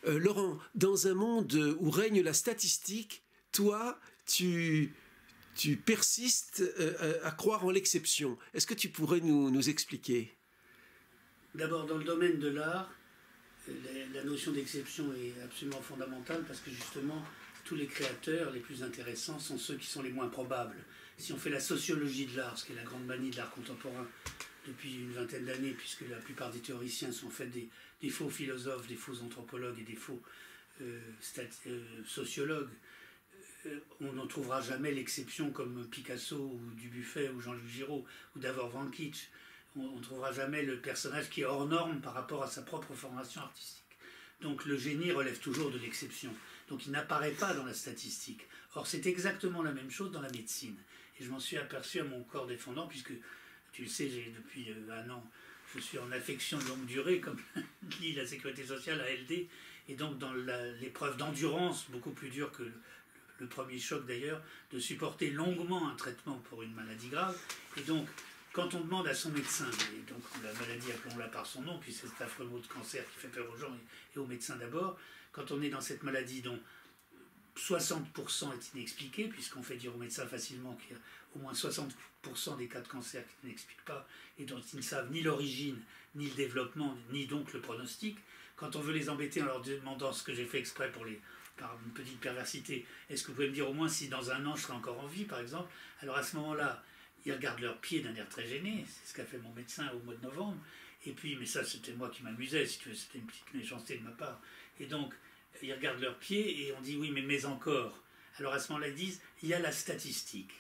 Laurent, dans un monde où règne la statistique, toi, tu persistes à croire en l'exception. Est-ce que tu pourrais nous expliquer? D'abord, dans le domaine de l'art, la notion d'exception est absolument fondamentale parce que justement, tous les créateurs les plus intéressants sont ceux qui sont les moins probables. Si on fait la sociologie de l'art, ce qui est la grande manie de l'art contemporain depuis une vingtaine d'années, puisque la plupart des théoriciens sont en fait des faux philosophes, des faux anthropologues et des faux sociologues, on n'en trouvera jamais l'exception comme Picasso ou Dubuffet ou Jean-Luc Giraud ou Davor Vankic. On ne trouvera jamais le personnage qui est hors norme par rapport à sa propre formation artistique. Donc le génie relève toujours de l'exception. Donc il n'apparaît pas dans la statistique. Or c'est exactement la même chose dans la médecine. Et je m'en suis aperçu à mon corps défendant, puisque tu le sais, depuis un an, je suis en affection de longue durée, comme dit la Sécurité sociale, ALD, et donc dans l'épreuve d'endurance, beaucoup plus dure que le premier choc d'ailleurs, de supporter longuement un traitement pour une maladie grave. Et donc, quand on demande à son médecin, et donc la maladie, appelons-la par son nom, puis c'est cet affreux mot de cancer qui fait peur aux gens et aux médecins d'abord, quand on est dans cette maladie dont 60% est inexpliqué, puisqu'on fait dire aux médecins facilement qu'il y a au moins 60% des cas de cancer qui n'expliquent pas, et dont ils ne savent ni l'origine, ni le développement, ni donc le pronostic, quand on veut les embêter en leur demandant ce que j'ai fait exprès par une petite perversité, est-ce que vous pouvez me dire au moins si dans un an je serai encore en vie, par exemple, alors à ce moment-là, ils regardent leurs pieds d'un air très gêné, c'est ce qu'a fait mon médecin au mois de novembre, et puis, mais ça c'était moi qui m'amusais, si tu veux, c'était une petite méchanceté de ma part, et donc, ils regardent leurs pieds et on dit oui mais encore. Alors à ce moment-là ils disent il y a la statistique.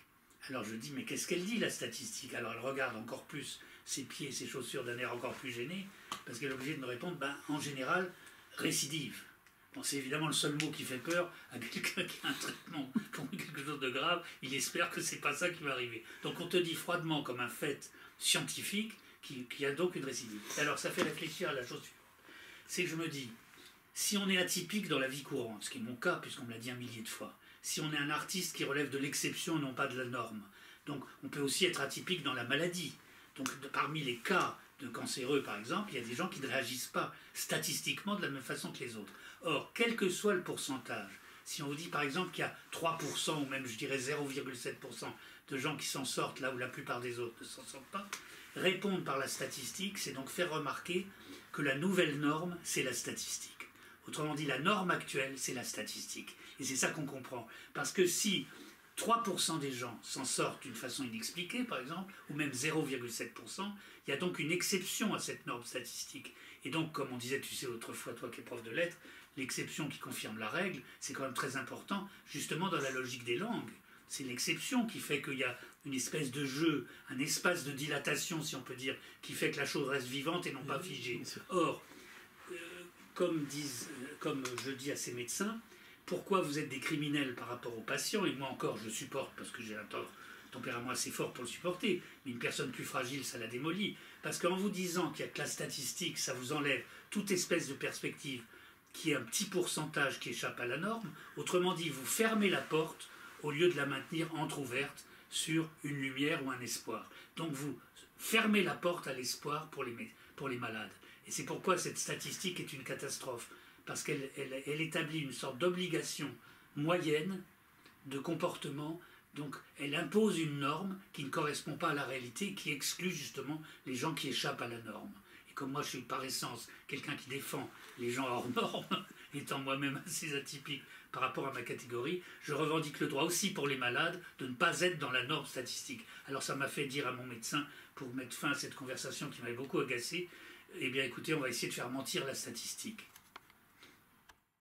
Alors je dis mais qu'est-ce qu'elle dit la statistique? Alors elle regarde encore plus ses pieds et ses chaussures d'un air encore plus gêné parce qu'elle est obligée de me répondre en général récidive. Bon, c'est évidemment le seul mot qui fait peur à quelqu'un qui a un traitement pour quelque chose de grave, il espère que c'est pas ça qui va arriver. Donc on te dit froidement comme un fait scientifique qu'il y a donc une récidive. Alors ça fait réfléchir à la chose suivante. C'est que je me dis si on est atypique dans la vie courante, ce qui est mon cas puisqu'on me l'a dit un millier de fois, si on est un artiste qui relève de l'exception et non pas de la norme, donc on peut aussi être atypique dans la maladie. Donc parmi les cas de cancéreux par exemple, il y a des gens qui ne réagissent pas statistiquement de la même façon que les autres. Or, quel que soit le pourcentage, si on vous dit par exemple qu'il y a 3% ou même je dirais 0,7% de gens qui s'en sortent là où la plupart des autres ne s'en sortent pas, répondre par la statistique, c'est donc faire remarquer que la nouvelle norme, c'est la statistique. Autrement dit, la norme actuelle, c'est la statistique. Et c'est ça qu'on comprend. Parce que si 3% des gens s'en sortent d'une façon inexpliquée, par exemple, ou même 0,7%, il y a donc une exception à cette norme statistique. Et donc, comme on disait, tu sais, autrefois, toi qui es prof de lettres, l'exception qui confirme la règle, c'est quand même très important, justement dans la logique des langues. C'est l'exception qui fait qu'il y a une espèce de jeu, un espace de dilatation, si on peut dire, qui fait que la chose reste vivante et non pas figée. Or, comme je dis à ces médecins, pourquoi vous êtes des criminels par rapport aux patients, et moi encore je supporte parce que j'ai un tempérament assez fort pour le supporter, mais une personne plus fragile ça la démolit, parce qu'en vous disant qu'il n'y a que la statistique, ça vous enlève toute espèce de perspective qui est un petit pourcentage qui échappe à la norme, autrement dit vous fermez la porte au lieu de la maintenir entrouverte sur une lumière ou un espoir. Donc vous fermez la porte à l'espoir pour les malades. Et c'est pourquoi cette statistique est une catastrophe, parce qu'elle établit une sorte d'obligation moyenne de comportement, donc elle impose une norme qui ne correspond pas à la réalité, qui exclut justement les gens qui échappent à la norme. Et comme moi je suis par essence quelqu'un qui défend les gens hors normes, étant moi-même assez atypique par rapport à ma catégorie, je revendique le droit aussi pour les malades de ne pas être dans la norme statistique. Alors ça m'a fait dire à mon médecin, pour mettre fin à cette conversation qui m'avait beaucoup agacé, eh bien écoutez, on va essayer de faire mentir la statistique.